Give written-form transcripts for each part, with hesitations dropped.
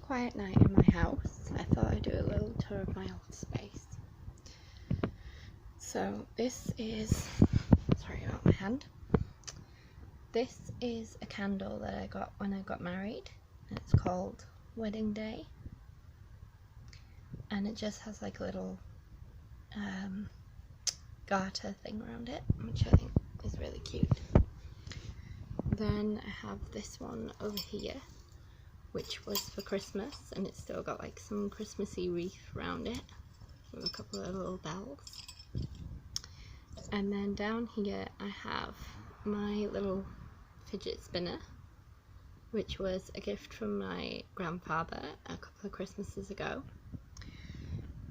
quiet night in my house, I thought I'd do a little tour of my old space. So this is, sorry about my hand, this is a candle that I got when I got married, and it's called Wedding Day, and it just has like a little garter thing around it, which I think is really cute. Then I have this one over here, which was for Christmas, and it's still got like some Christmassy wreath around it with a couple of little bells. And then down here I have my little fidget spinner, which was a gift from my grandfather a couple of Christmases ago,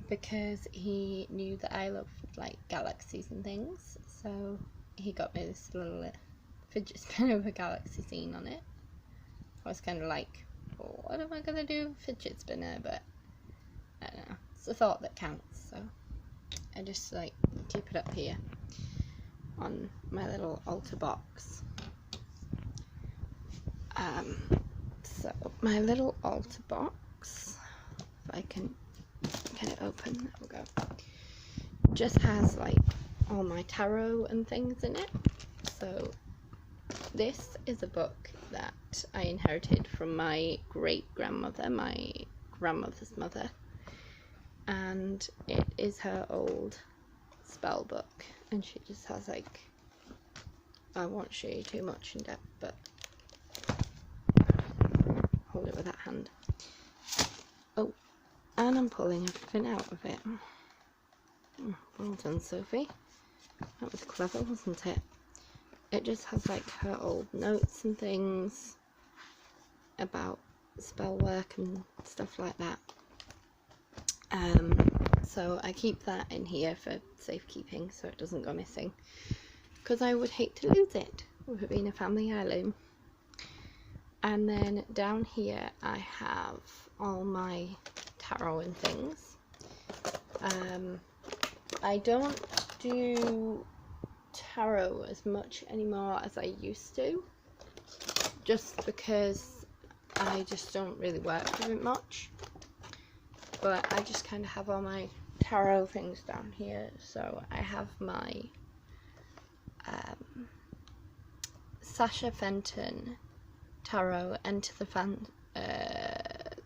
because he knew that I loved like galaxies and things, so he got me this little fidget spinner with a galaxy scene on it. I was kind of like, well, what am I gonna do with a fidget spinner? But I don't know, it's the thought that counts, so I just like keep it up here on my little altar box. So my little altar box, if I can get it open, there we go, just has like all my tarot and things in it. So this is a book that I inherited from my great-grandmother, my grandmother's mother, and it is her old spell book, and she just has like, I won't show you too much in depth, but hold it with that hand. Oh, and I'm pulling everything out of it. Well done, Sophie. That was clever, wasn't it? It just has like her old notes and things about spell work and stuff like that. So I keep that in here for safekeeping so it doesn't go missing, because I would hate to lose it with it being a family heirloom. And then down here I have all my tarot and things. I don't do tarot as much anymore as I used to, just because I just don't really work with it much, but I just kind of have all my tarot things down here. So I have my Sasha Fenton Tarot, Enter the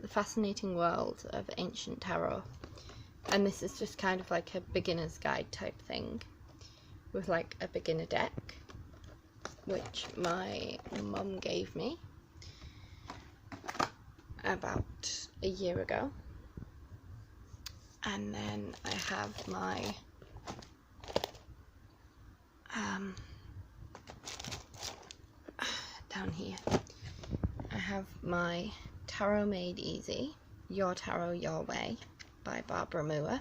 Fascinating World of Ancient Tarot, and this is just kind of like a beginner's guide type thing with like a beginner deck, which my mum gave me about a year ago. And then I have my down here I have my Tarot Made Easy, Your Tarot Your Way by Barbara Moore,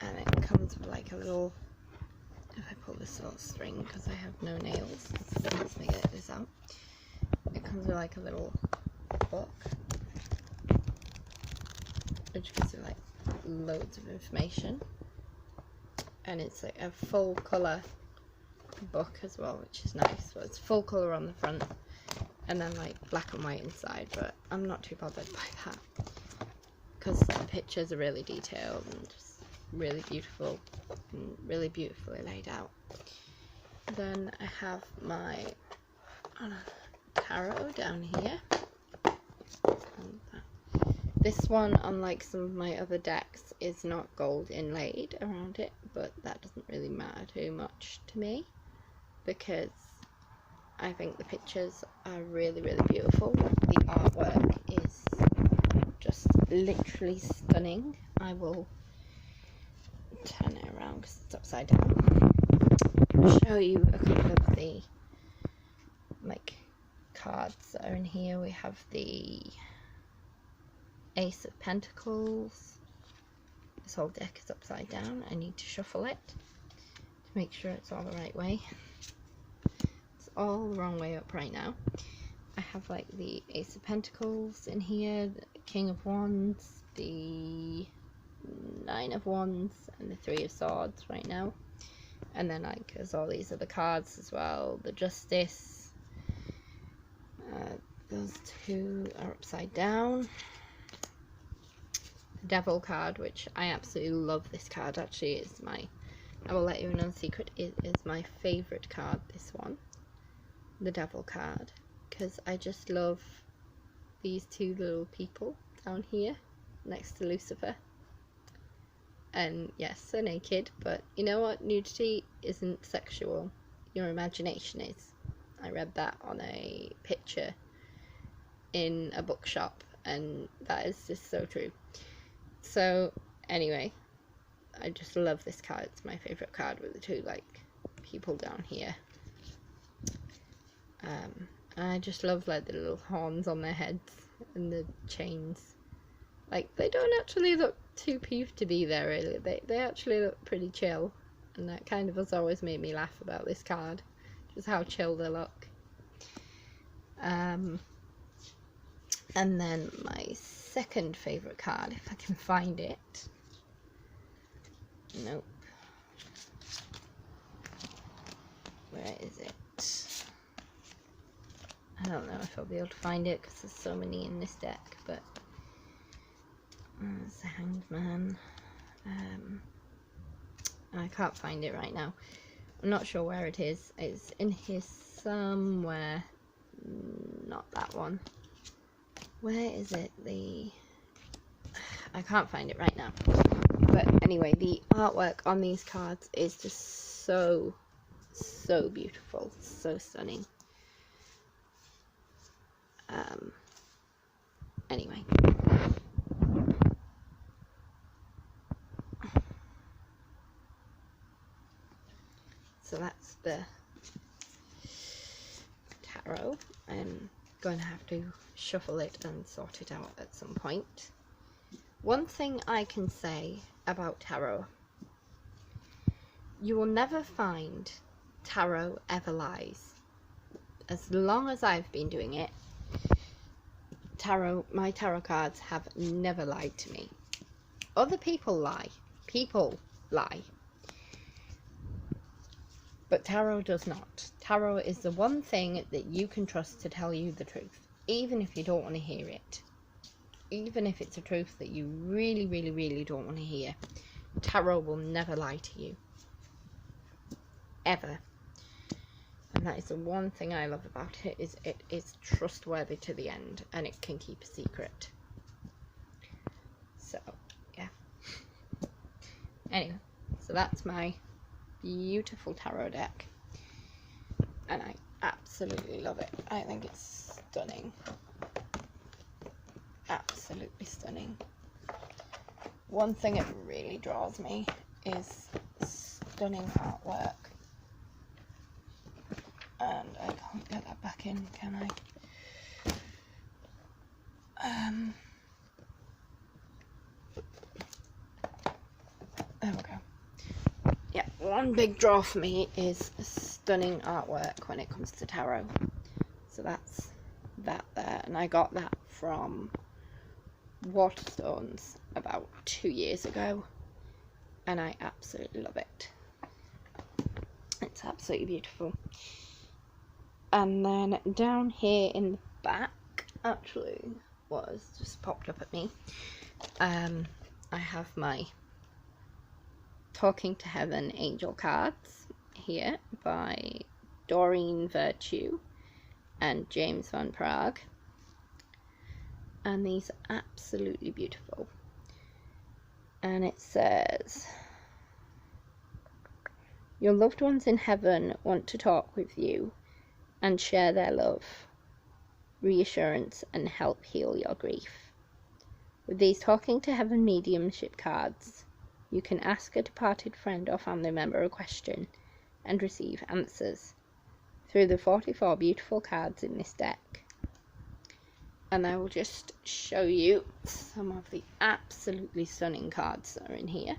and it comes with like a little, if I pull this little string because I have no nails, it lets me get this out, it comes with like a little book which gives you like loads of information, and it's like a full colour book as well, which is nice. So it's full colour on the front and then like black and white inside, but I'm not too bothered by that because the pictures are really detailed and just really beautiful and really beautifully laid out. Then I have my tarot down here. This one, unlike some of my other decks, is not gold inlaid around it, but that doesn't really matter too much to me because I think the pictures are really, really beautiful. The artwork is just literally stunning. I will turn it around because it's upside down. I'll show you a couple of the like cards that are in here. We have the Ace of Pentacles. This whole deck is upside down. I need to shuffle it to make sure it's all the right way. It's all the wrong way up right now. I have like the Ace of Pentacles in here, the King of Wands, the Nine of Wands, and the Three of Swords right now. And then like there's all these other cards as well, the Justice, those two are upside down. The Devil card, which I absolutely love this card, actually is my, I will let you in on a secret, it is my favourite card, this one. The Devil card. Because I just love these two little people down here next to Lucifer. And yes, they're naked, but you know what? Nudity isn't sexual. Your imagination is. I read that on a picture in a bookshop, and that is just so true. So anyway, I just love this card. It's my favourite card with the two like people down here. I just love like the little horns on their heads and the chains. Like, they don't actually look too peeved to be there, really. They actually look pretty chill, and that kind of has always made me laugh about this card, just how chill they look. And then my second favourite card, if I can find it. Nope. Where is it? I don't know if I'll be able to find it because there's so many in this deck, but there's the Hanged Man. I can't find it right now. I'm not sure where it is. It's in here somewhere. Not that one. Where is it? I can't find it right now. But anyway, the artwork on these cards is just so beautiful, so stunning. Anyway. So that's the tarot. I'm going to have to shuffle it and sort it out at some point. One thing I can say about tarot: you will never find tarot ever lies. As long as I've been doing it, my tarot cards have never lied to me. Other people lie. People lie. But tarot does not. Tarot is the one thing that you can trust to tell you the truth, even if you don't want to hear it. Even if it's a truth that you really, really, really don't want to hear. Tarot will never lie to you. Ever. And that is the one thing I love about it, is it is trustworthy to the end, and it can keep a secret. So, yeah. Anyway, so that's my beautiful tarot deck, and I absolutely love it. I think it's stunning. Absolutely stunning. One thing it really draws me is stunning artwork. And I can't get that back in, can I? There we go. Yeah, one big draw for me is stunning artwork when it comes to tarot. So that's that there. And I got that from Waterstones about 2 years ago. And I absolutely love it. It's absolutely beautiful. And then down here in the back, actually, what has just popped up at me, I have my Talking to Heaven Angel cards here by Doreen Virtue and James Van Prague. And these are absolutely beautiful. And it says, your loved ones in heaven want to talk with you and share their love, reassurance, and help heal your grief. With these Talking to Heaven mediumship cards, you can ask a departed friend or family member a question and receive answers through the 44 beautiful cards in this deck. And I will just show you some of the absolutely stunning cards that are in here.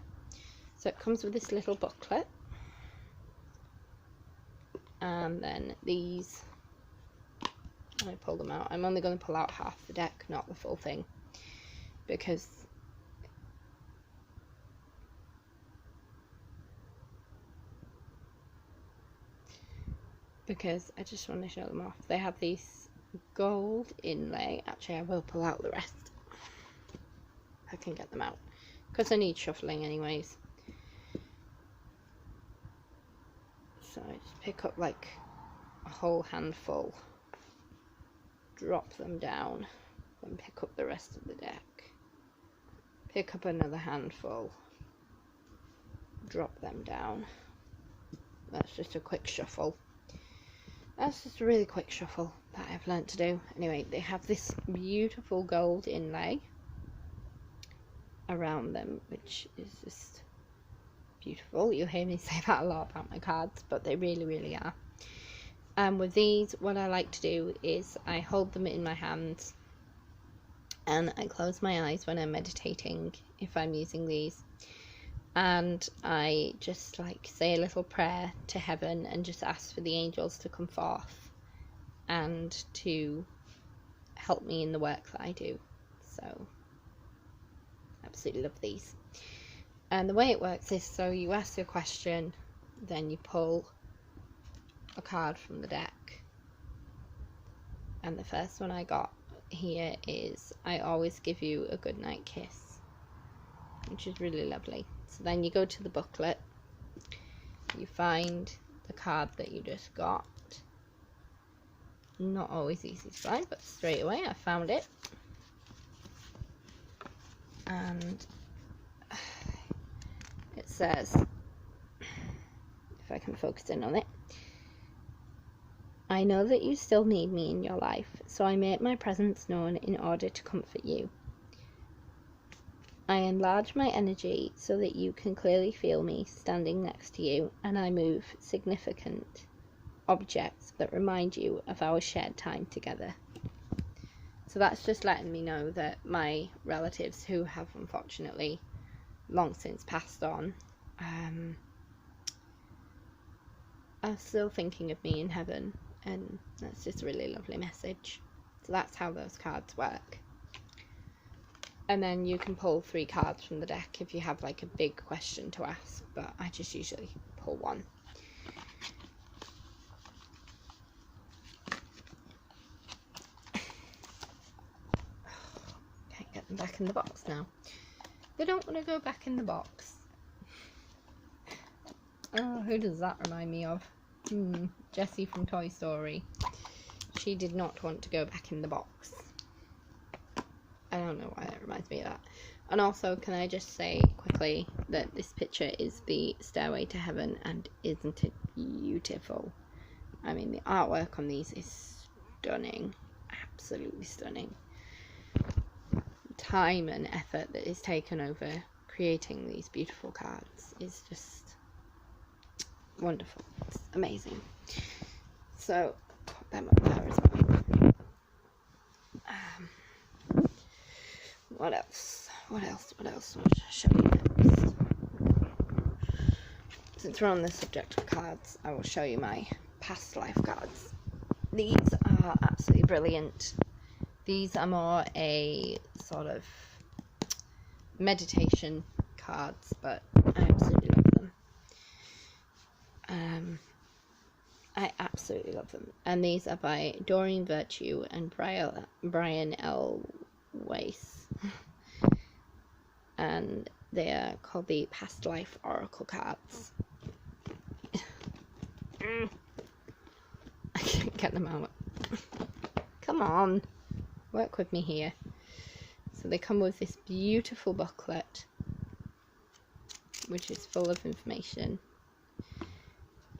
So it comes with this little booklet. And then these, I pull them out. I'm only going to pull out half the deck, not the full thing, because I just want to show them off. They have these gold inlay. Actually, I will pull out the rest. I can get them out because I need shuffling anyways. So I just pick up like a whole handful, drop them down, then pick up the rest of the deck. Pick up another handful, drop them down. That's just a quick shuffle. That's just a really quick shuffle that I've learnt to do. Anyway, they have this beautiful gold inlay around them, which is just beautiful. You'll hear me say that a lot about my cards, but they really, really are. And with these, what I like to do is I hold them in my hands and I close my eyes when I'm meditating, if I'm using these, and I just like say a little prayer to heaven and just ask for the angels to come forth and to help me in the work that I do. So absolutely love these. And the way it works is, so you ask your question, then you pull a card from the deck, and the first one I got here is I always give you a good night kiss, which is really lovely. So then you go to the booklet, you find the card that you just got. Not always easy to find, but straight away I found it. And it says, if I can focus in on it, I know that you still need me in your life, so I make my presence known in order to comfort you. I enlarge my energy so that you can clearly feel me standing next to you, and I move significant objects that remind you of our shared time together. So that's just letting me know that my relatives, who have unfortunately long since passed on, are still thinking of me in heaven, and that's just a really lovely message. So that's how those cards work. And then you can pull 3 cards from the deck if you have like a big question to ask, but I just usually pull 1. Can't get them back in the box now. They don't want to go back in the box. Oh, who does that remind me of? Jessie from Toy Story. She did not want to go back in the box. I don't know why that reminds me of that. And also, can I just say quickly that this picture is the Stairway to Heaven, and isn't it beautiful? I mean, the artwork on these is stunning. Absolutely stunning. Time and effort that is taken over creating these beautiful cards is just wonderful. It's amazing. So, put them up there as well. What else? What else want to show you next? Since we're on the subject of cards, I will show you my past life cards. These are absolutely brilliant. These are more a sort of meditation cards, but I absolutely love them. I absolutely love them. And these are by Doreen Virtue and Brian L. Weiss. And they are called the Past Life Oracle cards. I can't get them out. Come on, work with me here. So they come with this beautiful booklet, which is full of information.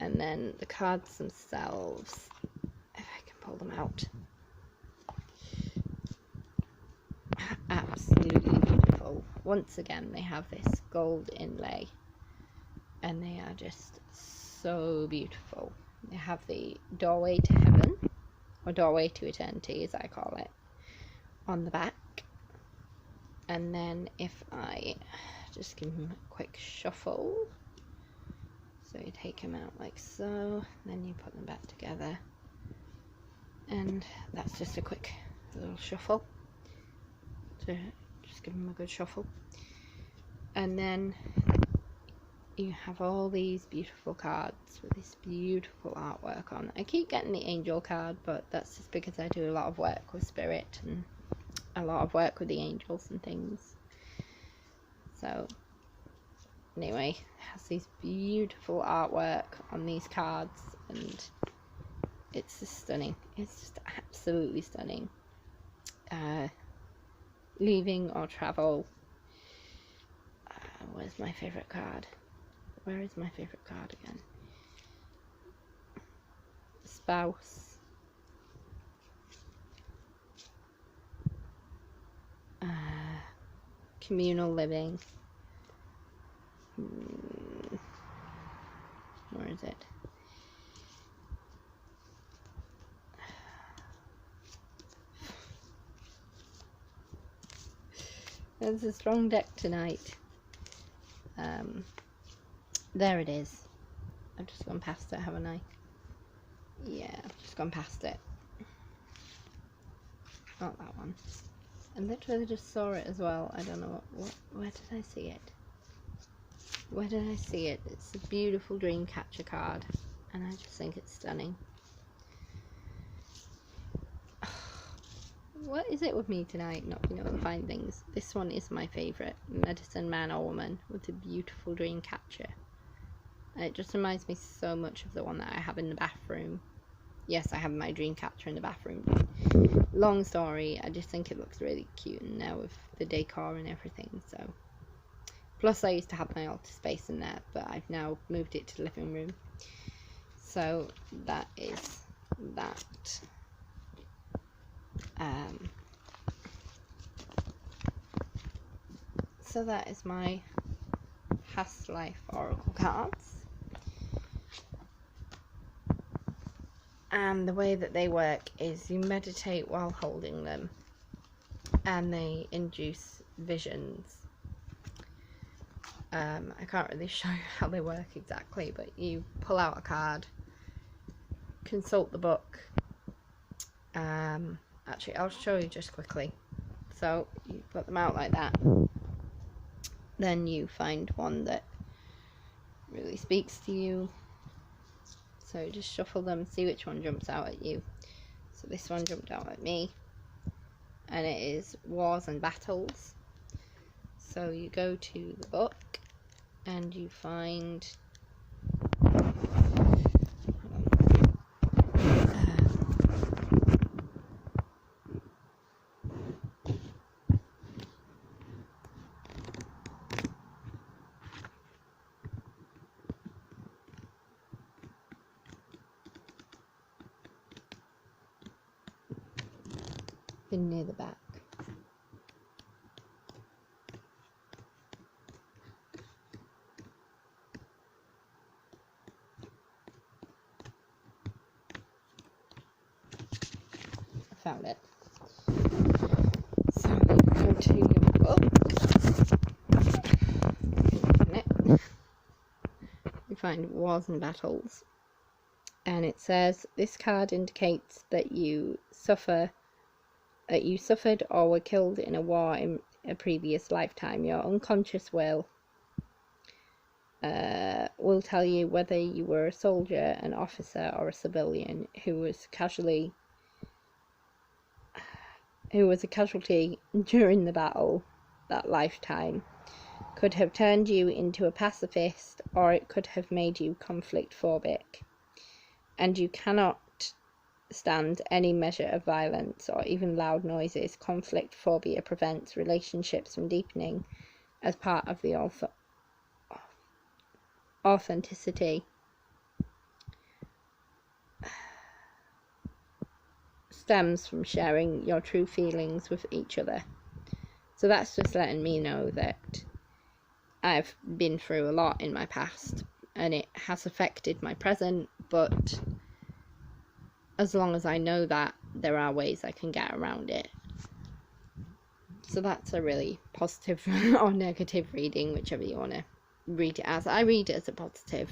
And then the cards themselves, if I can pull them out, absolutely beautiful. Once again, they have this gold inlay, and they are just so beautiful. They have the Doorway to Heaven, or Doorway to Eternity as I call it, on the back. And then if I just give them a quick shuffle, so you take them out like so, then you put them back together, and that's just a quick little shuffle to just give them a good shuffle. And then you have all these beautiful cards with this beautiful artwork on. I keep getting the angel card, but that's just because I do a lot of work with spirit and a lot of work with the angels and things. So anyway, it has these beautiful artwork on these cards, and it's just stunning. It's just absolutely stunning. Leaving or travel. Where's my favourite card? Where is my favourite card again? Spouse. Communal living. Where is it? There's a strong deck tonight. There it is. I've just gone past it, haven't I? Yeah, I've just gone past it. Not that one. I literally just saw it as well. I don't know where did I see it? Where did I see it? It's a beautiful dream catcher card, and I just think it's stunning. What is it with me tonight not being able to find things? This one is my favourite. Medicine Man or Woman with a beautiful dream catcher. And it just reminds me so much of the one that I have in the bathroom. Yes, I have my dream catcher in the bathroom. Long story, I just think it looks really cute now with the decor and everything. So, plus I used to have my altar space in there, but I've now moved it to the living room. So that is that. So that is my past life oracle cards. And the way that they work is you meditate while holding them, and they induce visions. I can't really show you how they work exactly, but you pull out a card, consult the book. Actually, I'll show you just quickly. So you put them out like that. Then you find one that really speaks to you. So just shuffle them, see which one jumps out at you. So this one jumped out at me, and it is Wars and Battles. So you go to the book and you find been near the back. I found it. So you go to your book. You find Wars and Battles. And it says, this card indicates that you suffered or were killed in a war in a previous lifetime. Your unconscious will tell you whether you were a soldier, an officer, or a civilian who was a casualty during the battle. That lifetime could have turned you into a pacifist, or it could have made you conflict phobic, and you cannot stand any measure of violence or even loud noises. Conflict phobia prevents relationships from deepening as part of the authenticity. Stems from sharing your true feelings with each other. So that's just letting me know that I've been through a lot in my past, and it has affected my present, but as long as I know that, there are ways I can get around it. So that's a really positive or negative reading, whichever you want to read it as. I read it as a positive.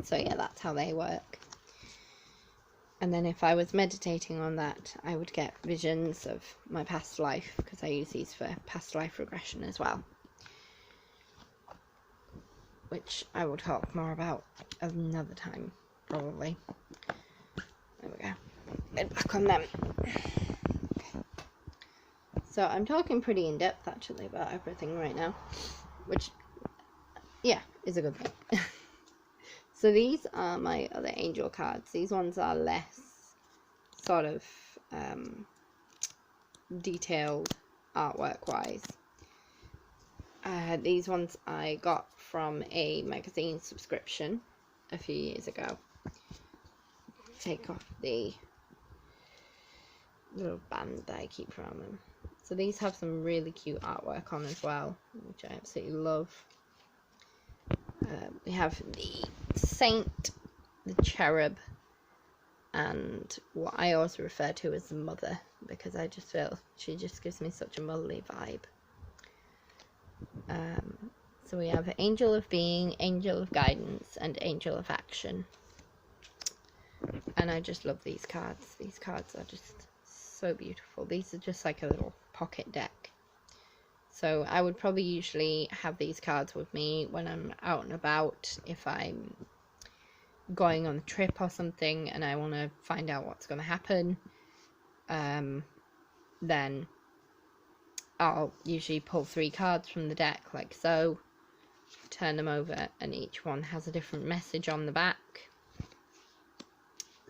So yeah, that's how they work. And then if I was meditating on that, I would get visions of my past life, because I use these for past life regression as well. which I will talk more about another time, probably. There we go. Get back on them. So I'm talking pretty in depth actually about everything right now, which, yeah, is a good thing. So these are my other angel cards. These ones are less sort of detailed artwork wise. These ones I got from a magazine subscription a few years ago. Take off the little band that I keep from them. So these have some really cute artwork on as well, which I absolutely love. We have the saint, the cherub, and what I also refer to as the mother, because I just feel she just gives me such a motherly vibe. So we have angel of being, angel of guidance, and angel of action. And I just love these cards. These cards are just so beautiful. These are just like a little pocket deck. So I would probably usually have these cards with me when I'm out and about, if I'm going on a trip or something and I want to find out what's going to happen. Then I'll usually pull 3 cards from the deck like so, turn them over, and each one has a different message on the back.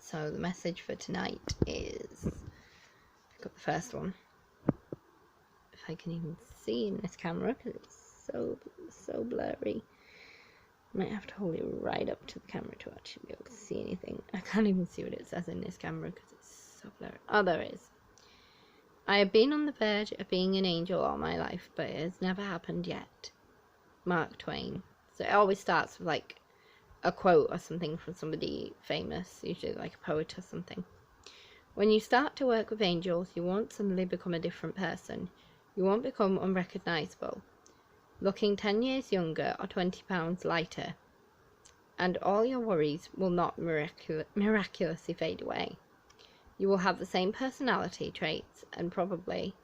So the message for tonight is, pick up the first one, if I can even see in this camera because it's so blurry. Might have to hold it right up to the camera to actually be able to see anything. I can't even see what it says in this camera because it's so blurry. Oh, there it is. I have been on the verge of being an angel all my life, but it has never happened yet. Mark Twain. So it always starts with like a quote or something from somebody famous, usually like a poet or something. When you start to work with angels, you won't suddenly become a different person. You won't become unrecognizable, looking 10 years younger or 20 pounds lighter, and all your worries will not miraculously fade away. You will have the same personality traits and probably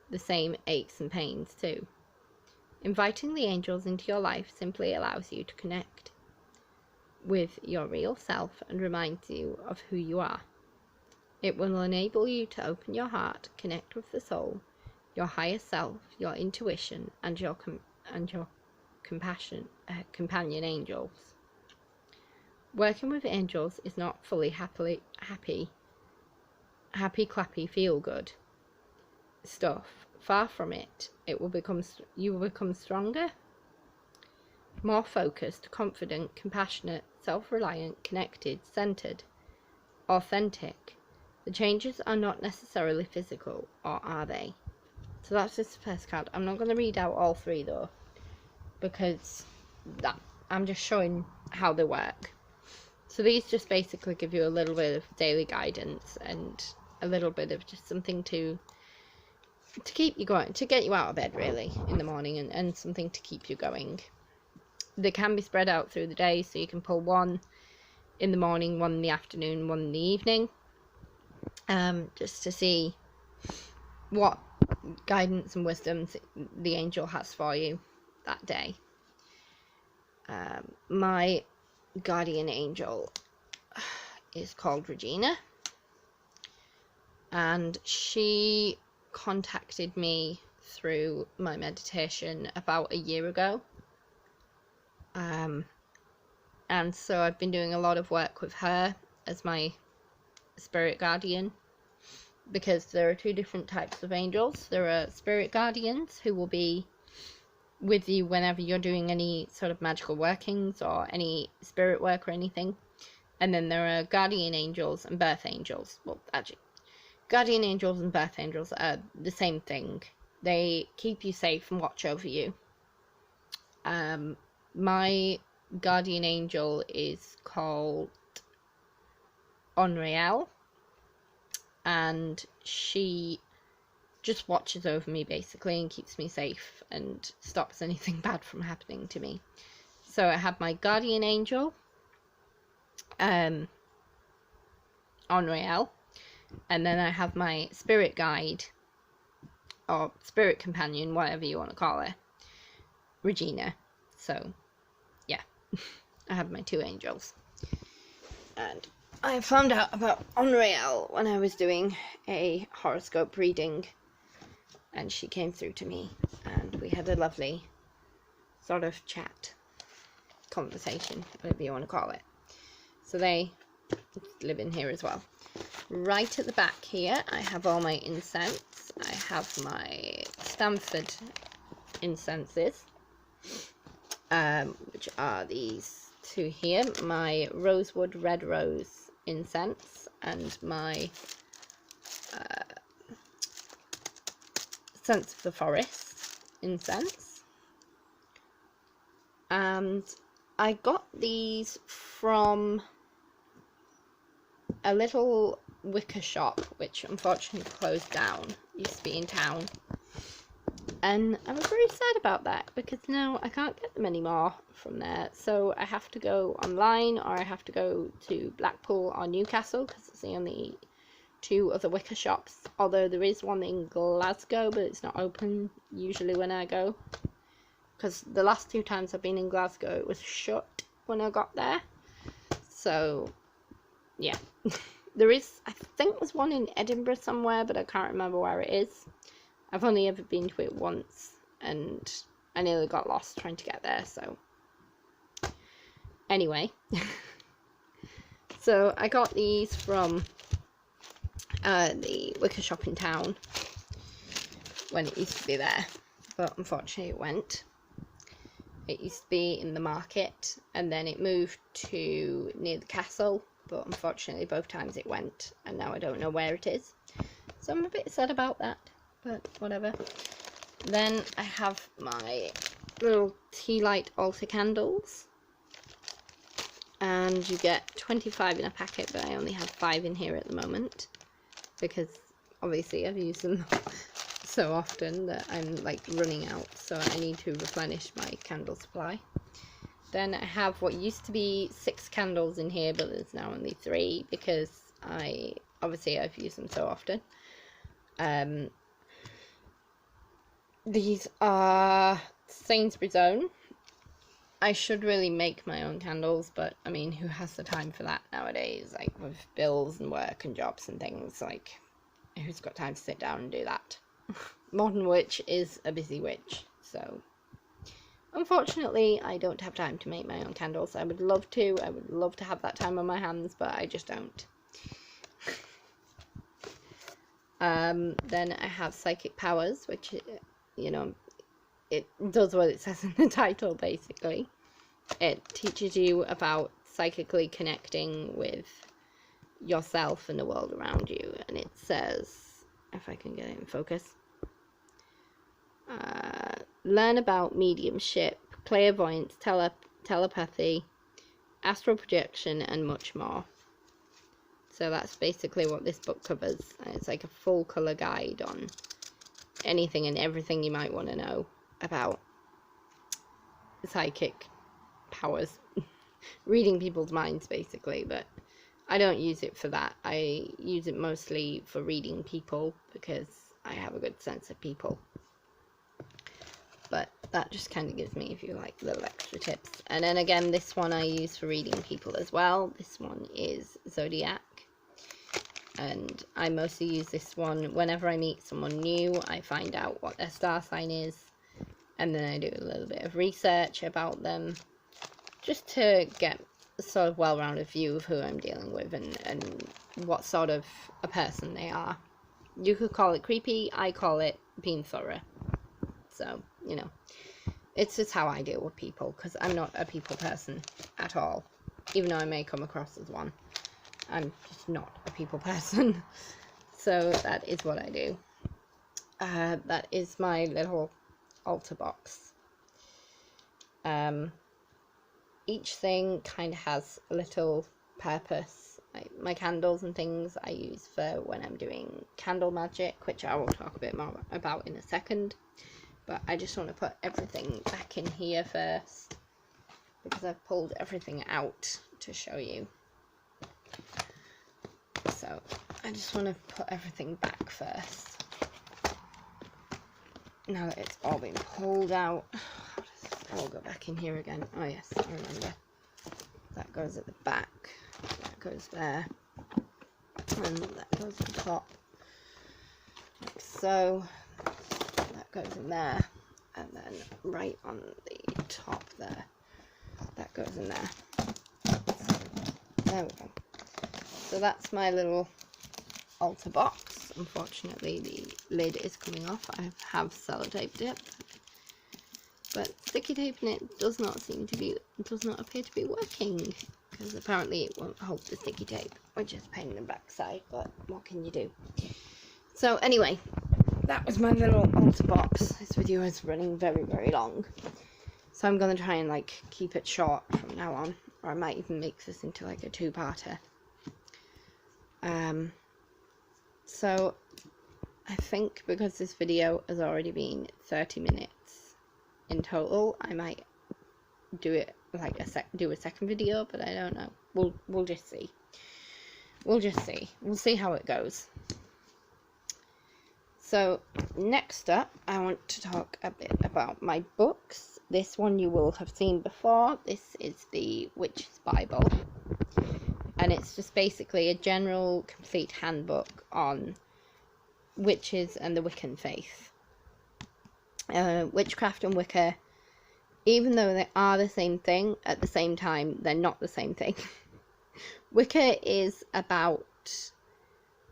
the same aches and pains too. Inviting the angels into your life simply allows you to connect with your real self and reminds you of who you are. It will enable you to open your heart, connect with the soul, your higher self, your intuition, and your companion angels. Working with angels is not fully happy clappy feel good stuff. Far from it. You will become stronger, more focused, confident, compassionate, self-reliant, connected, centered, authentic. The changes are not necessarily physical, or are they? So that's just the first card. I'm not going to read out all 3 though, because I'm just showing how they work. So these just basically give you a little bit of daily guidance and a little bit of just something to keep you going, to get you out of bed really in the morning, and something to keep you going. They can be spread out through the day, so you can pull 1 in the morning, 1 in the afternoon, 1 in the evening, just to see what guidance and wisdom the angel has for you that day. My guardian angel is called Regina, and she contacted me through my meditation about a year ago. And so I've been doing a lot of work with her as my spirit guardian, because there are 2 different types of angels. There are spirit guardians who will be with you whenever you're doing any sort of magical workings or any spirit work or anything. And then there are guardian angels and birth angels. Well, actually, guardian angels and birth angels are the same thing. They keep you safe and watch over you. My guardian angel is called Onriel, and she just watches over me basically and keeps me safe and stops anything bad from happening to me. So I have my guardian angel, Onriel, and then I have my spirit guide or spirit companion, whatever you want to call her, Regina. So yeah, I have my 2 angels. And I found out about Unreal when I was doing a horoscope reading, and she came through to me and we had a lovely sort of chat, conversation, whatever you want to call it. So they live in here as well. Right at the back here I have all my incense. I have my Stanford incenses, which are these 2 here, my rosewood red rose incense and my Sense of the Forest incense. And I got these from a little wicker shop which unfortunately closed down. Used to be in town, and I was very sad about that because now I can't get them anymore from there, so I have to go online or I have to go to Blackpool or Newcastle because it's the only 2 other wicker shops, although there is one in Glasgow, but it's not open usually when I go, because the last 2 times I've been in Glasgow it was shut when I got there. So yeah. There is, I think there's one in Edinburgh somewhere, but I can't remember where it is. I've only ever been to it once, and I nearly got lost trying to get there, so anyway. So I got these from the wicker shop in town when it used to be there, but unfortunately it went. It used to be in the market, and then it moved to near the castle, but unfortunately both times it went, and now I don't know where it is. So I'm a bit sad about that, but whatever. Then I have my little tea light altar candles, and you get 25 in a packet, but I only have 5 in here at the moment because obviously I've used them so often that I'm like running out, so I need to replenish my candle supply. Then I have what used to be 6 candles in here, but there's now only 3 because I've used them so often. These are Sainsbury's own. I should really make my own candles, but I mean, who has the time for that nowadays? Like with bills and work and jobs and things, like who's got time to sit down and do that? Modern witch is a busy witch, so unfortunately I don't have time to make my own candles. I would love to have that time on my hands, but I just don't. Then I have psychic powers, which, you know, it does what it says in the title, basically. It teaches you about psychically connecting with yourself and the world around you, and it says, if I can get it in focus, learn about mediumship, clairvoyance, telepathy, astral projection, and much more. So that's basically what this book covers. It's like a full colour guide on anything and everything you might want to know about psychic powers. Reading people's minds, basically, but I don't use it for that. I use it mostly for reading people because I have a good sense of people. But that just kind of gives me, if you like, little extra tips. And then again, this one I use for reading people as well. This one is Zodiac. And I mostly use this one whenever I meet someone new. I find out what their star sign is, and then I do a little bit of research about them, just to get a sort of well-rounded view of who I'm dealing with and what sort of a person they are. You could call it creepy, I call it being thorough. So, you know, it's just how I deal with people, because I'm not a people person at all, even though I may come across as one. I'm just not a people person. So that is what I do. That is my little altar box. Each thing kind of has a little purpose. Like my candles and things I use for when I'm doing candle magic, which I will talk a bit more about in a second. But I just want to put everything back in here first, because I've pulled everything out to show you. So I just want to put everything back first. Now that it's all been pulled out. How does this I'll go back in here again. Oh yes, I remember. That goes at the back. That goes there. And that goes on top. Like so. That goes in there. And then right on the top there. That goes in there. So, there we go. So that's my little altar box. Unfortunately, the lid is coming off. I have sellotaped it. But sticky taping it does not appear to be working, because apparently it won't hold the sticky tape, which is a pain in the backside, but what can you do? So anyway, that was my little altar box. This video is running very, very long, so I'm going to try and like keep it short from now on, or I might even make this into like a two-parter. So I think because this video has already been 30 minutes in total, I might do it like do a second video, but I don't know. We'll just see. We'll see how it goes. So next up, I want to talk a bit about my books. This one you will have seen before. This is the Witch's Bible, and it's just basically a general complete handbook on witches and the Wiccan faith. Witchcraft and Wicca, even though they are the same thing, at the same time they're not the same thing. Wicca is about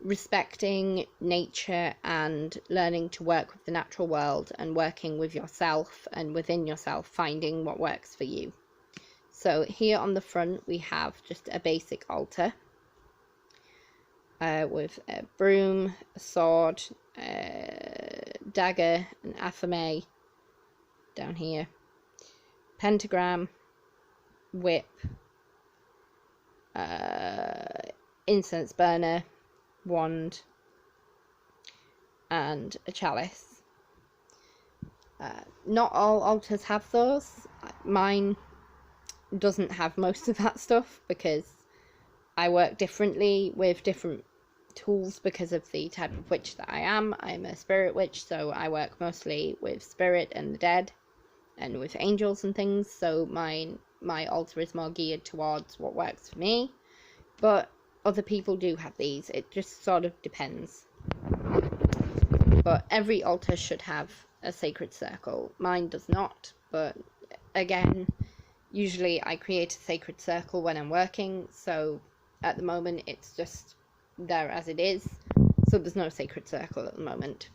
respecting nature and learning to work with the natural world and working with yourself and within yourself, finding what works for you. So here on the front we have just a basic altar with a broom, a sword, dagger, an athame down here, pentagram, whip, incense burner, wand, and a chalice. Not all altars have those. Mine doesn't have most of that stuff because I work differently with different tools because of the type of witch that I am. I'm a spirit witch, so I work mostly with spirit and the dead and with angels and things, so my altar is more geared towards what works for me, but other people do have these. It just sort of depends. But every altar should have a sacred circle. Mine does not, but again, usually I create a sacred circle when I'm working, so at the moment it's just there as it is, so there's no sacred circle at the moment.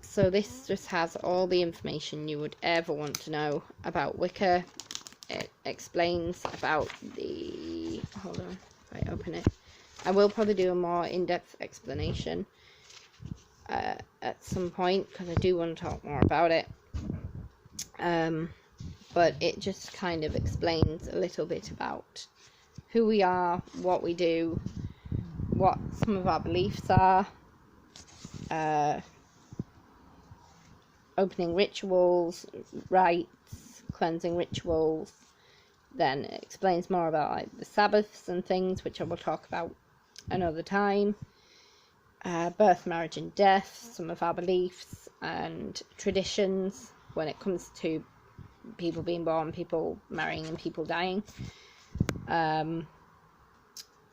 So this just has all the information you would ever want to know about Wicca. It explains about the, hold on, if I open it, I will probably do a more in-depth explanation at some point, because I do want to talk more about it. But it just kind of explains a little bit about who we are, what we do, what some of our beliefs are, opening rituals, rites, cleansing rituals. Then it explains more about like the Sabbaths and things, which I will talk about another time. Birth, marriage and death, some of our beliefs and traditions when it comes to people being born, people marrying and people dying. And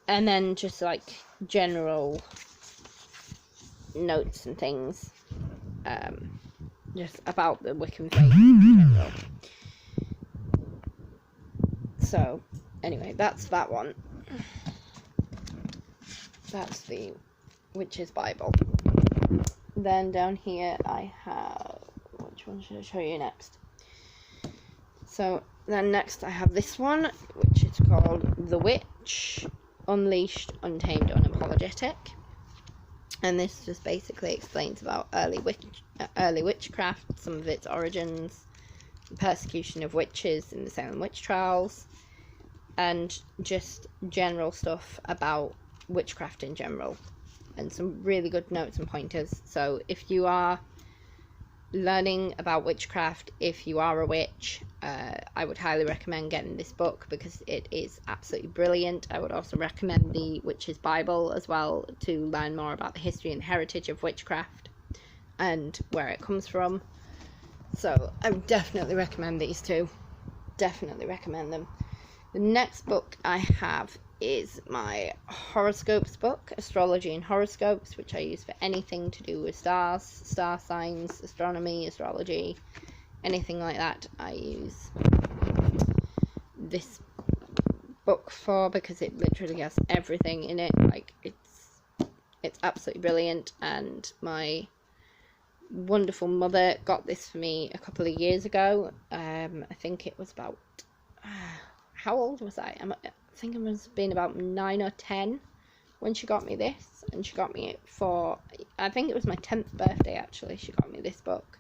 then just like general notes and things just about the Wiccan faith in general. So anyway, that's that one. That's the Witch's Bible. Then down here I have, which one should I show you next? So then next I have this one, which is called The Witch, Unleashed, Untamed, Unapologetic. And this just basically explains about early witchcraft, some of its origins, the persecution of witches in the Salem witch trials, and just general stuff about witchcraft in general, and some really good notes and pointers. So if you are learning about witchcraft, if you are a witch, I would highly recommend getting this book because it is absolutely brilliant. I would also recommend the Witch's Bible as well to learn more about the history and heritage of witchcraft and where it comes from. So I would definitely recommend these two. Definitely recommend them. The next book I have is my horoscopes book, Astrology and Horoscopes, which I use for anything to do with stars, star signs, astronomy, astrology, anything like that. I use this book for, because it literally has everything in it. Like, it's absolutely brilliant, and my wonderful mother got this for me a couple of years ago. I think it was about how old was I think it was been about 9 or 10 when she got me this, and she got me it for, I think it was my 10th birthday actually. She got me this book,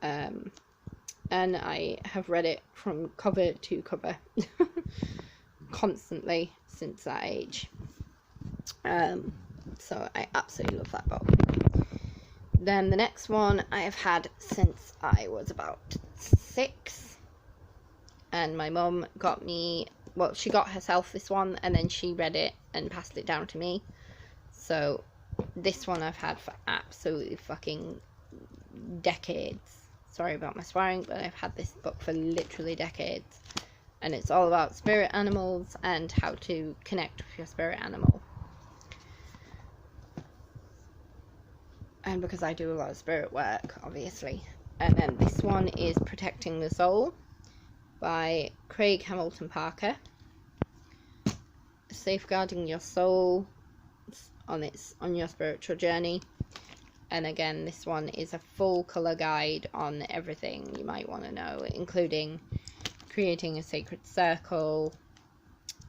and I have read it from cover to cover constantly since that age. So I absolutely love that book. Then the next one I have had since I was about 6, and my mum got me, well, she got herself this one, and then she read it and passed it down to me. So this one I've had for absolutely fucking decades. Sorry about my swearing, but I've had this book for literally decades, and it's all about spirit animals and how to connect with your spirit animal. And because I do a lot of spirit work, obviously. And then this one is Protecting the Soul by Craig Hamilton Parker. Safeguarding your soul on your spiritual journey. And again, this one is a full colour guide on everything you might want to know, including creating a sacred circle,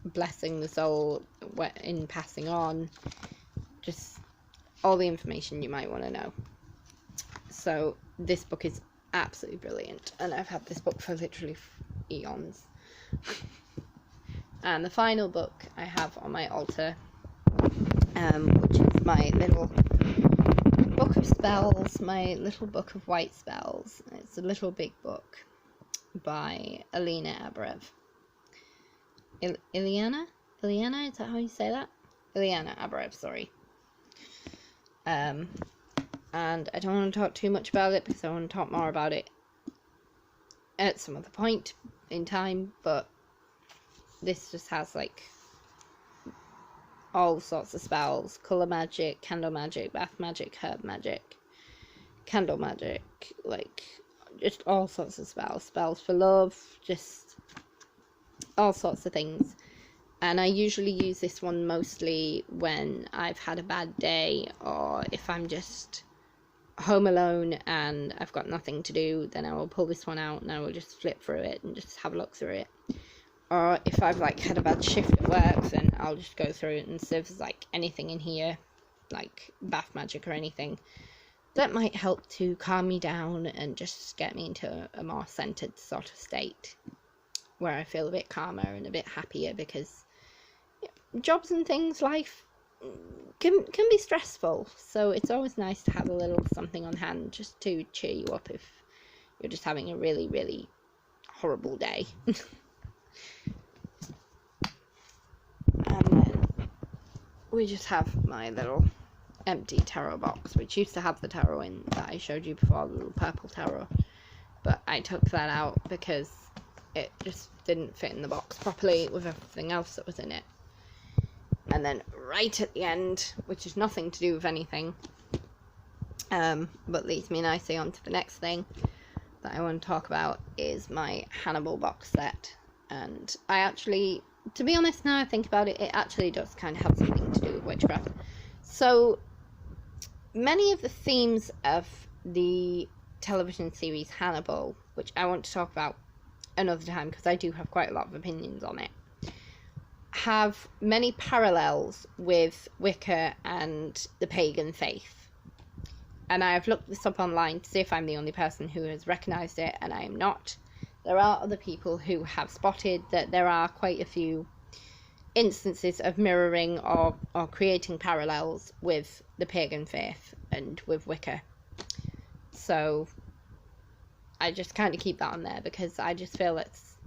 blessing the soul in passing on, just all the information you might want to know. So this book is absolutely brilliant, and I've had this book for literally eons. And the final book I have on my altar, which is my little book of spells, my little book of white spells. It's a little big book by Alina Abarev. Iliana, is that how you say that? Iliana Abarev, sorry. And I don't want to talk too much about it because I want to talk more about it at some other point in time, but this just has like all sorts of spells: colour magic, candle magic, bath magic, herb magic, candle magic, like just all sorts of spells for love, just all sorts of things. And I usually use this one mostly when I've had a bad day, or if I'm just home alone and I've got nothing to do, then I will pull this one out and I will just flip through it and just have a look through it. Or if I've like had a bad shift at work, then I'll just go through it and see if there's like anything in here, like bath magic or anything, that might help to calm me down and just get me into a more centered sort of state where I feel a bit calmer and a bit happier, because jobs and things, life can be stressful, so it's always nice to have a little something on hand just to cheer you up if you're just having a really, really horrible day. And then we just have my little empty tarot box, which used to have the tarot in that I showed you before, the little purple tarot, but I took that out because it just didn't fit in the box properly with everything else that was in it. And then right at the end, which is nothing to do with anything, but leads me nicely on to the next thing that I want to talk about, is my Hannibal box set. And I actually, to be honest, now I think about it, it actually does kind of have something to do with witchcraft. So many of the themes of the television series Hannibal, which I want to talk about another time because I do have quite a lot of opinions on it, have many parallels with Wicca and the pagan faith. And I have looked this up online to see if I'm the only person who has recognised it, and I am not. There are other people who have spotted that there are quite a few instances of mirroring or creating parallels with the pagan faith and with Wicca. So I just kind of keep that on there because I just feel it's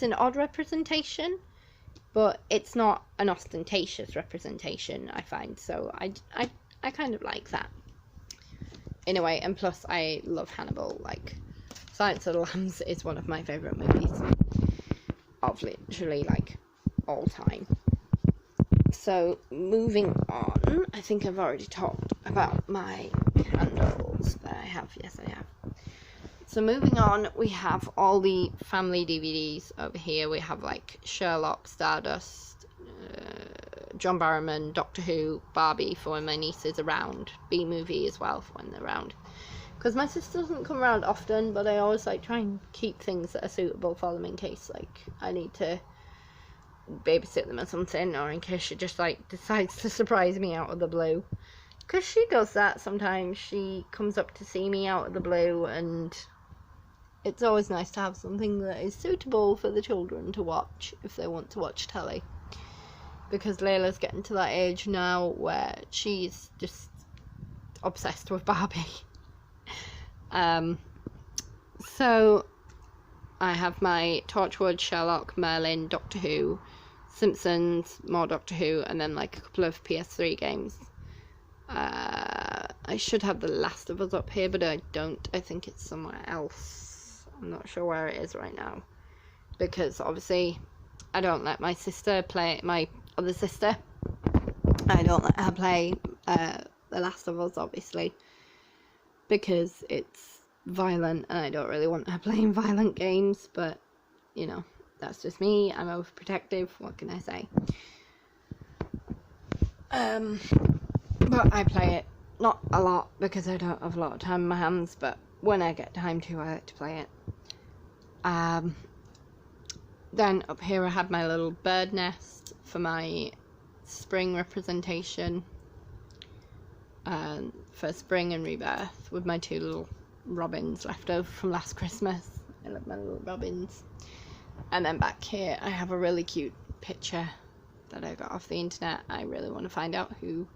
an odd representation, but it's not an ostentatious representation, I find. So I kind of like that. in a way, and plus I love Hannibal. Like, Silence of the Lambs is one of my favourite movies of literally, like, all time. So, moving on, I think I've already talked about my candles that I have. Yes, I have. So, moving on, we have all the family DVDs over here. We have, like, Sherlock, Stardust, John Barrowman, Doctor Who, Barbie for when my niece is around, B-Movie as well for when they're around. Because my sister doesn't come around often, but I always like try and keep things that are suitable for them in case like I need to babysit them or something, or in case she just like decides to surprise me out of the blue. Because she does that sometimes. She comes up to see me out of the blue, and it's always nice to have something that is suitable for the children to watch if they want to watch telly. Because Layla's getting to that age now where she's just obsessed with Barbie. So I have my Torchwood, Sherlock, Merlin, Doctor Who, Simpsons, more Doctor Who, and then like a couple of PS3 games. I should have The Last of Us up here, but I don't. I think it's somewhere else. I'm not sure where it is right now. Because obviously I don't let my sister play, my other sister, I don't let her play The Last of Us, obviously. Because it's violent and I don't really want her playing violent games, but you know, that's just me. I'm overprotective, what can I say? But I play it not a lot because I don't have a lot of time in my hands, but when I get time to, I like to play it. Then up here I have my little bird nest for my spring representation. For spring and rebirth with my two little robins left over from last Christmas. I love my little robins. And then back here I have a really cute picture that I got off the internet. I really want to find out who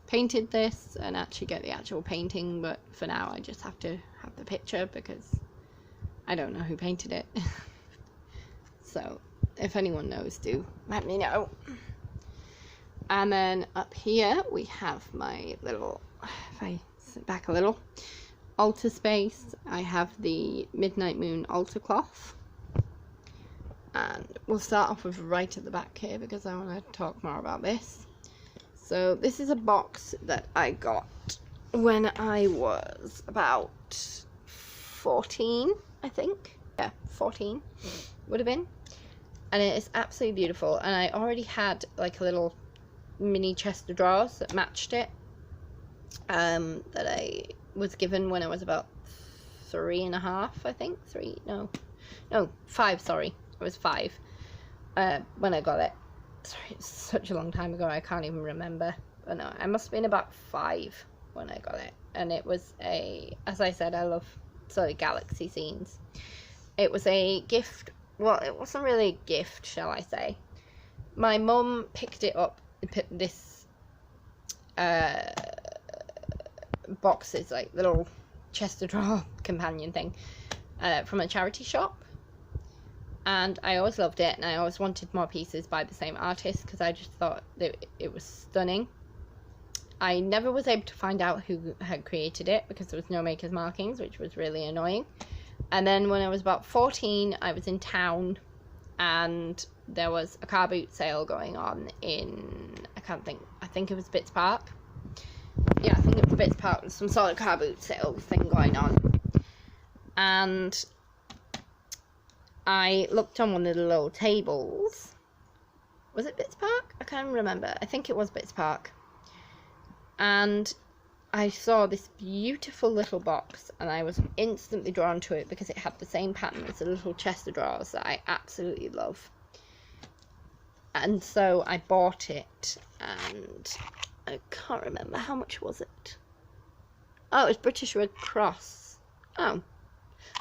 painted this and actually get the actual painting, but for now I just have to have the picture because I don't know who painted it. So if anyone knows, do let me know. And then up here we have my little, if I sit back a little, altar space. I have the Midnight Moon altar cloth. And we'll start off with right at the back here because I want to talk more about this. So this is a box that I got when I was about 14, I think. Yeah, 14 would have been. And it is absolutely beautiful. And I already had like a little mini chest of drawers that matched it, that I was given when I was about 3.5, I think. 5, sorry. I was 5 when I got it. Sorry, it's such a long time ago, I can't even remember. But no, I must have been about 5 when I got it. And it was as I said, I love sort of galaxy scenes. It was a gift. Well, it wasn't really a gift, shall I say. My mum picked it up. This box is like little chest of drawer companion thing from a charity shop, and I always loved it, and I always wanted more pieces by the same artist because I just thought that it was stunning. I never was able to find out who had created it because there was no maker's markings, which was really annoying. And then when I was about 14, I was in town and there was a car boot sale going on in, I think it was Bits Park. Yeah, I think it was Bits Park. There's some sort of car boot sale thing going on. And I looked on one of the little tables. Was it Bits Park? I can't remember. I think it was Bits Park. And I saw this beautiful little box and I was instantly drawn to it because it had the same pattern as the little chest of drawers that I absolutely love. And so I bought it, and I can't remember, how much was it? Oh, it was British Red Cross. Oh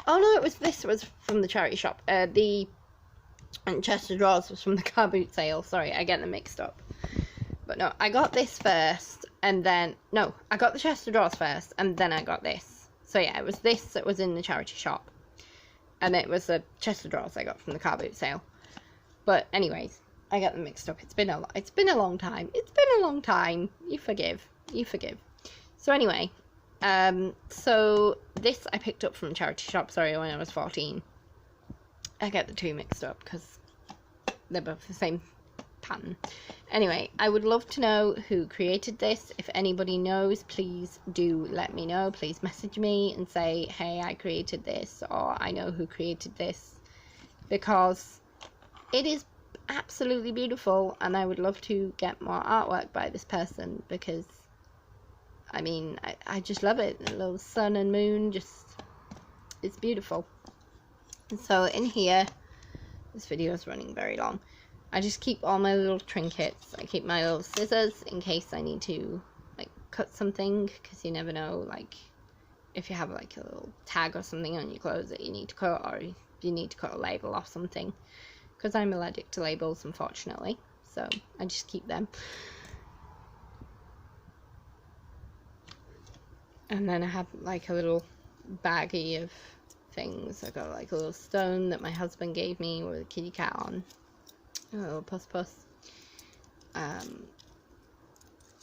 no, this was from the charity shop. The chest of drawers was from the car boot sale. Sorry, I get them mixed up. But no, I got this first, and then, no, I got the chest of drawers first, and then I got this. So yeah, it was this that was in the charity shop. And it was the chest of drawers I got from the car boot sale. But anyways, I get them mixed up. It's been a long time. You forgive. So anyway, So this I picked up from a charity shop, sorry, when I was 14. I get the two mixed up because they're both the same pattern. Anyway, I would love to know who created this. If anybody knows, please do let me know. Please message me and say, hey, I created this, or I know who created this, because it is absolutely beautiful, and I would love to get more artwork by this person, because I mean, I just love it. The little sun and moon, just, it's beautiful. And so in here, this video is running very long, I just keep all my little trinkets. I keep my little scissors in case I need to like cut something, because you never know, like if you have like a little tag or something on your clothes that you need to cut, or you need to cut a label off something, because I'm allergic to labels, unfortunately, so I just keep them. And then I have like a little baggie of things. I got like a little stone that my husband gave me with a kitty cat on, a little puss.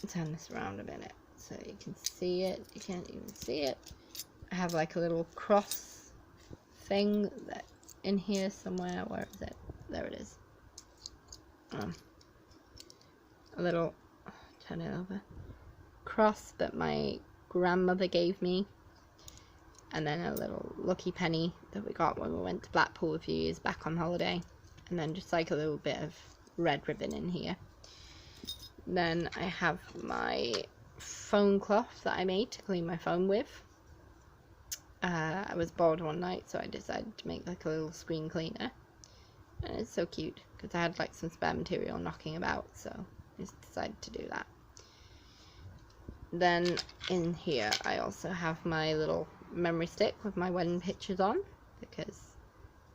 Turn this around a minute so you can see it. You can't even see it. I have like a little cross thing that in here somewhere. Where is it? There it is. A little, turn it over, cross that my grandmother gave me, and then a little lucky penny that we got when we went to Blackpool a few years back on holiday, and then just like a little bit of red ribbon in here. Then I have my phone cloth that I made to clean my phone with. I was bored one night, so I decided to make like a little screen cleaner, and it's so cute because I had like some spare material knocking about, so I just decided to do that. Then in here I also have my little memory stick with my wedding pictures on, because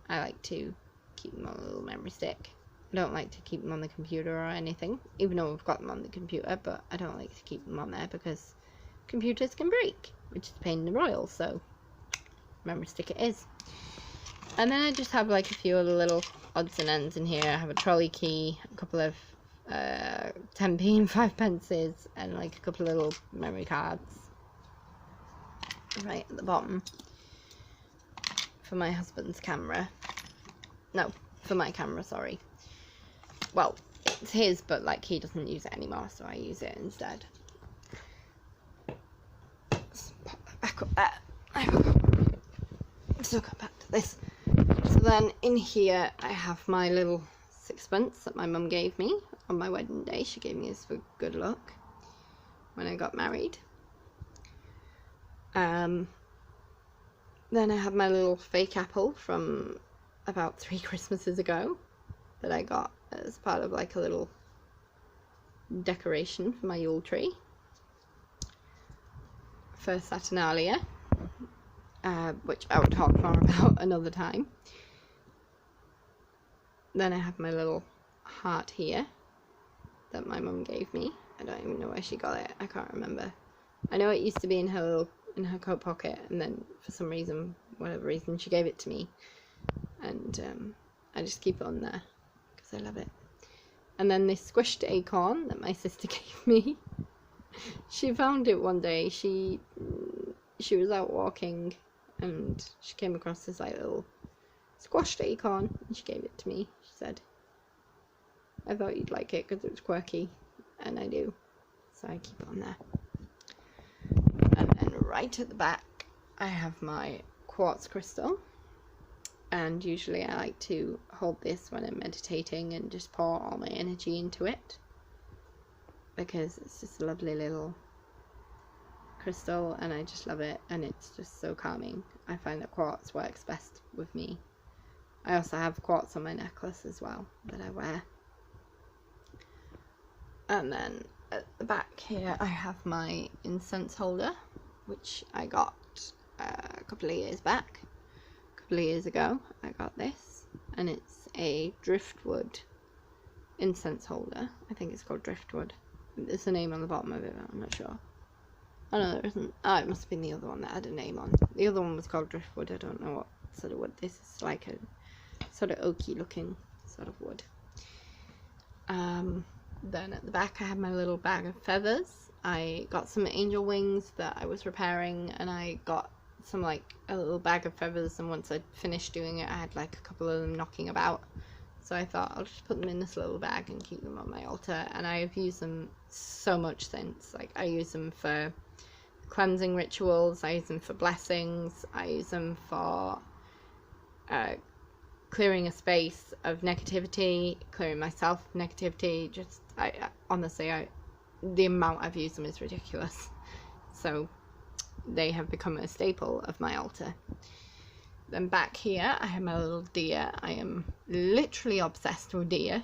I like to keep them on a little memory stick. I don't like to keep them on the computer or anything, even though we've got them on the computer, but I don't like to keep them on there because computers can break, which is a pain in the royal, so memory stick it is. And then I just have like a few other little odds and ends in here. I have a trolley key, a couple of 10p and 5p, and like a couple of little memory cards right at the bottom for my husband's camera. No, for my camera, sorry. Well, it's his, but like he doesn't use it anymore, so I use it instead. Let's pop that back up there. So go back to this. So then in here I have my little sixpence that my mum gave me on my wedding day. She gave me this for good luck when I got married. Then I have my little fake apple from about 3 Christmases ago that I got as part of like a little decoration for my Yule tree for Saturnalia, which I will talk more about another time. Then I have my little heart here that my mum gave me. I don't even know where she got it. I can't remember. I know it used to be in her coat pocket, and then for some reason, whatever reason, she gave it to me, and I just keep it on there because I love it. And then this squished acorn that my sister gave me. She found it one day. She was out walking and she came across this like little squashed acorn, and she gave it to me. She said, I thought you'd like it because it was quirky, and I do, so I keep it on there. And then right at the back I have my quartz crystal, and usually I like to hold this when I'm meditating and just pour all my energy into it, because it's just a lovely little crystal and I just love it, and it's just so calming. I find that quartz works best with me. I also have quartz on my necklace as well that I wear. And then at the back here I have my incense holder, which I got a couple of years back. A couple of years ago I got this, and it's a driftwood incense holder. I think it's called driftwood. There's a name on the bottom of it, but I'm not sure. Oh no, there isn't. Oh, it must have been the other one that had a name on. The other one was called driftwood. I don't know what sort of wood. This is like a sort of oaky looking sort of wood. Then at the back I have my little bag of feathers. I got some angel wings that I was repairing, and I got some like a little bag of feathers, and once I'd finished doing it I had like a couple of them knocking about, so I thought I'll just put them in this little bag and keep them on my altar. And I've used them so much since. Like, I use them for cleansing rituals, I use them for blessings, I use them for clearing a space of negativity, clearing myself of negativity. Just honestly, the amount I've used them is ridiculous. So they have become a staple of my altar. Then back here I have my little deer. I am literally obsessed with deer.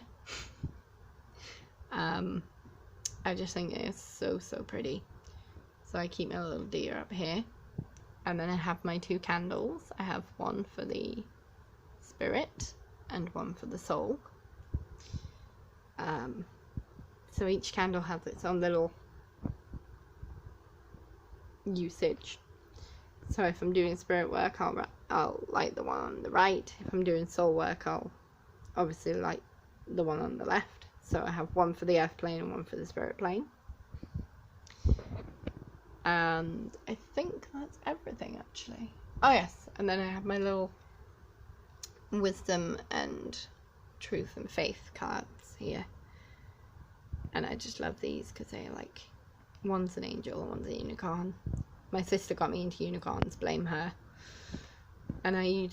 I just think it is so pretty. So I keep my little deer up here. And then I have my 2 candles. I have one for the spirit and one for the soul. So each candle has its own little usage. So if I'm doing spirit work, I'll light the one on the right. If I'm doing soul work, I'll obviously light the one on the left. So I have one for the earth plane and one for the spirit plane. And I think that's everything, actually. Oh yes, and then I have my little wisdom and truth and faith cards here. And I just love these because they're like, one's an angel and one's a unicorn. My sister got me into unicorns, blame her. And I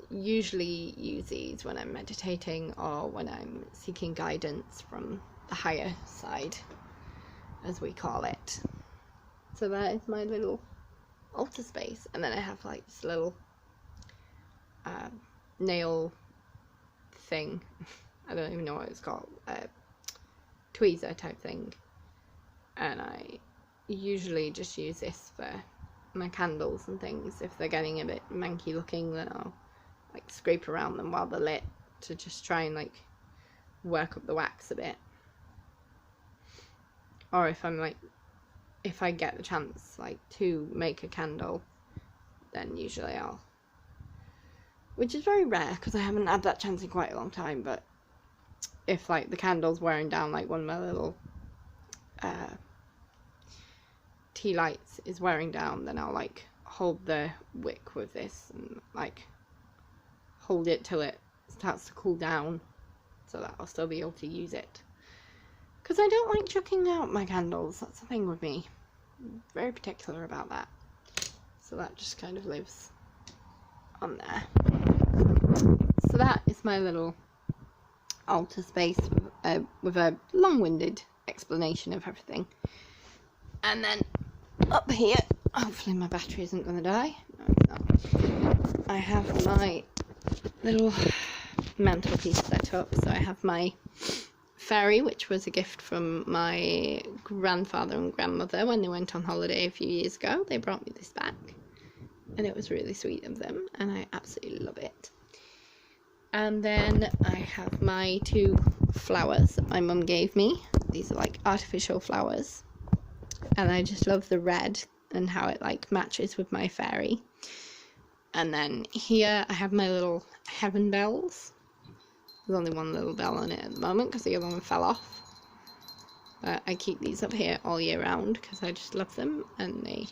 usually use these when I'm meditating or when I'm seeking guidance from the higher side, as we call it. So that is my little altar space. And then I have like this little nail thing. I don't even know what it's called. Tweezer type thing. And I usually just use this for my candles and things. If they're getting a bit manky looking, then I'll like scrape around them while they're lit to just try and like work up the wax a bit. Or if I get the chance like to make a candle, then usually I'll, which is very rare because I haven't had that chance in quite a long time, but if like the candle's wearing down, like one of my little tea lights is wearing down, then I'll like hold the wick with this and like hold it till it starts to cool down so that I'll still be able to use it. Because I don't like chucking out my candles, that's the thing with me. I'm very particular about that. So that just kind of lives on there. So that is my little altar space with a long-winded explanation of everything. And then up here, hopefully my battery isn't going to die. No, it's not. I have my little mantelpiece set up. So I have my fairy, which was a gift from my grandfather and grandmother when they went on holiday a few years ago. They brought me this back, and it was really sweet of them, and I absolutely love it. And then I have my 2 flowers that my mum gave me. These are like artificial flowers, and I just love the red and how it like matches with my fairy. And then here I have my little heaven bells. There's only one little bell on it at the moment because the other one fell off. But I keep these up here all year round because I just love them, and they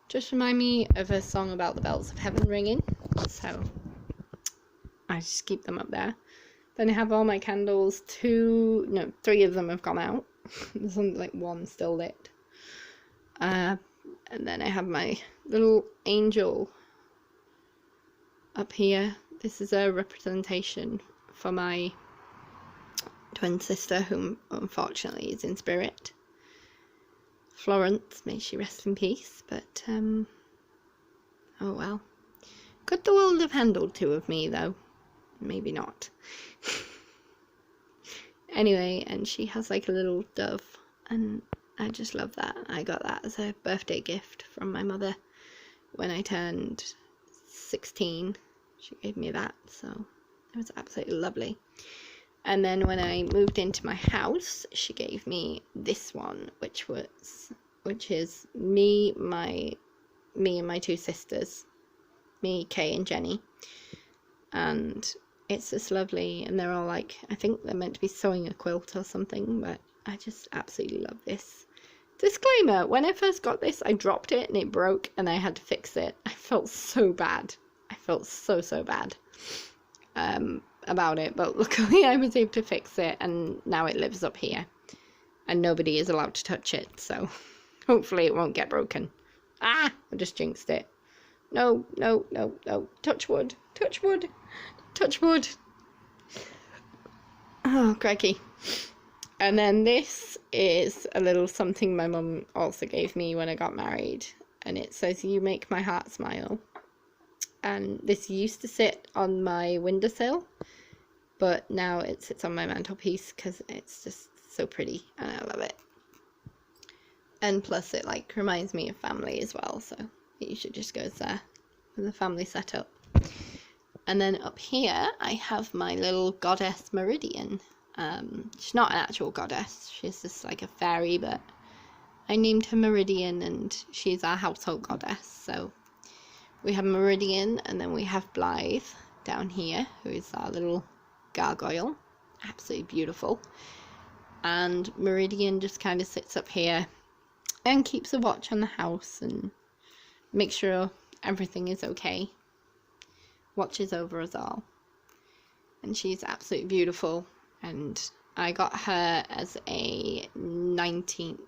just remind me of a song about the bells of heaven ringing. So I just keep them up there. Then I have all my candles. 3 of them have gone out. There's only like 1 still lit. And then I have my little angel up here. This is a representation for my twin sister, whom unfortunately is in spirit. Florence, may she rest in peace. But oh well. Could the world have handled 2 of me though? Maybe not. Anyway, and she has like a little dove, and I just love that. I got that as a birthday gift from my mother when I turned 16. She gave me that, so it was absolutely lovely. And then when I moved into my house, she gave me this one, which is me and my 2 sisters, me, Kay and Jenny. And it's just lovely, and they're all like, I think they're meant to be sewing a quilt or something, but I just absolutely love this. Disclaimer, when I first got this, I dropped it and it broke and I had to fix it. I felt so bad. I felt so bad about it, but luckily I was able to fix it and now it lives up here and nobody is allowed to touch it, so hopefully it won't get broken. I just jinxed it. No, touch wood, touch wood, touch wood. Oh, crikey. And then this is a little something my mum also gave me when I got married, and it says, "You make my heart smile." And this used to sit on my windowsill, but now it sits on my mantelpiece because it's just so pretty and I love it. And plus it like reminds me of family as well, so it usually just goes there with the family setup. And then up here I have my little goddess Meridian. She's not an actual goddess, she's just like a fairy, but I named her Meridian and she's our household goddess. So we have Meridian and then we have Blythe down here, who is our little gargoyle. Absolutely beautiful. And Meridian just kind of sits up here and keeps a watch on the house and makes sure everything is okay. Watches over us all. And she's absolutely beautiful. And I got her as a 19th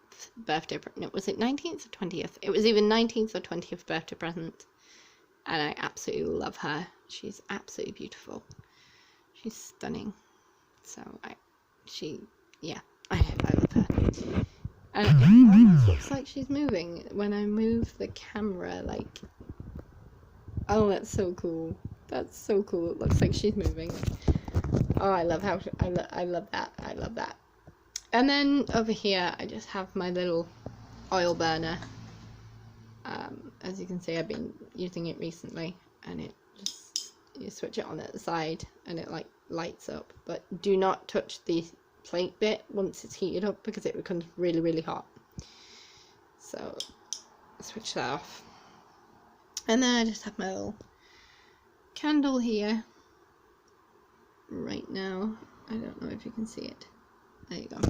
birthday present. Was it 19th or 20th? It was either 19th or 20th birthday present. And I absolutely love her. She's absolutely beautiful. She's stunning. So I love her. And it almost looks like she's moving when I move the camera, like, oh, that's so cool. That's so cool. It looks like she's moving. Oh, I love how, I love that. I love that. And then over here, I just have my little oil burner. As you can see, I've been using it recently, and it just, you switch it on at the side and it like lights up, but do not touch the plate bit once it's heated up because it becomes really hot. So switch that off. And then I just have my little candle here right now. I don't know if you can see it. There you go.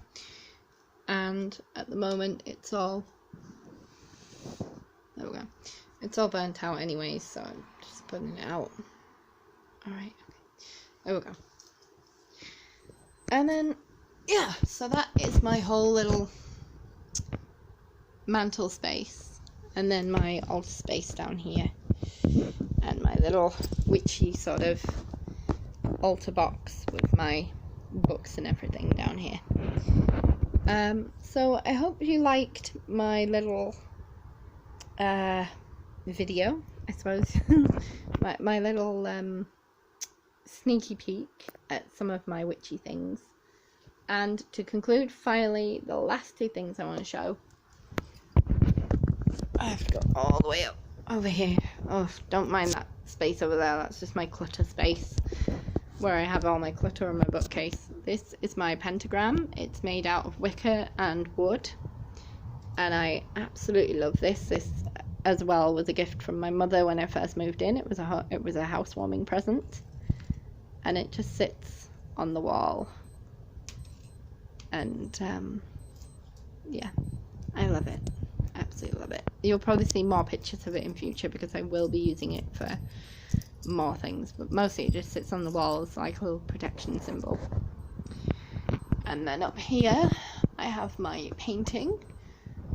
And at the moment it's all, there we go, it's all burnt out anyways, so I'm just putting it out. Alright, okay, there we go. And then yeah, so that is my whole little mantle space, and then my altar space down here, and my little witchy sort of altar box with my books and everything down here. So I hope you liked my little video, I suppose. my little sneaky peek at some of my witchy things. And to conclude, finally, the last two things I want to show. I have to go all the way up over here. Oh, don't mind that space over there. That's just my clutter space where I have all my clutter in my bookcase. This is my pentagram. It's made out of wicker and wood. And I absolutely love this. This as well was a gift from my mother when I first moved in. It was a housewarming present. And it just sits on the wall. And yeah, I love it. Absolutely love it. You'll probably see more pictures of it in future because I will be using it for more things, but mostly it just sits on the walls like a little protection symbol. And then up here I have my painting,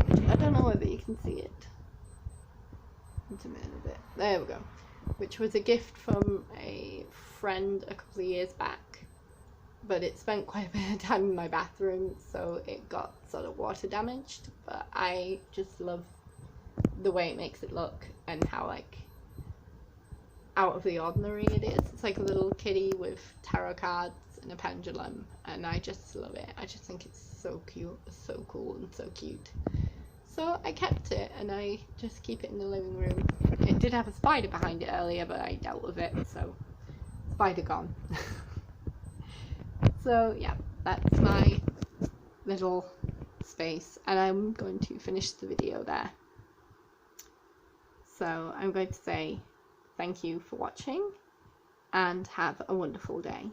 which I don't know whether you can see it. Zoom in a bit. There we go. Which was a gift from a friend a couple of years back. But it spent quite a bit of time in my bathroom, so it got sort of water damaged. But I just love the way it makes it look and how like out of the ordinary it is. It's like a little kitty with tarot cards and a pendulum, and I just love it. I just think it's so cute, so cool and so cute. So I kept it and I just keep it in the living room. It did have a spider behind it earlier, but I dealt with it, so spider gone. So yeah, that's my little space, and I'm going to finish the video there. So I'm going to say thank you for watching and have a wonderful day.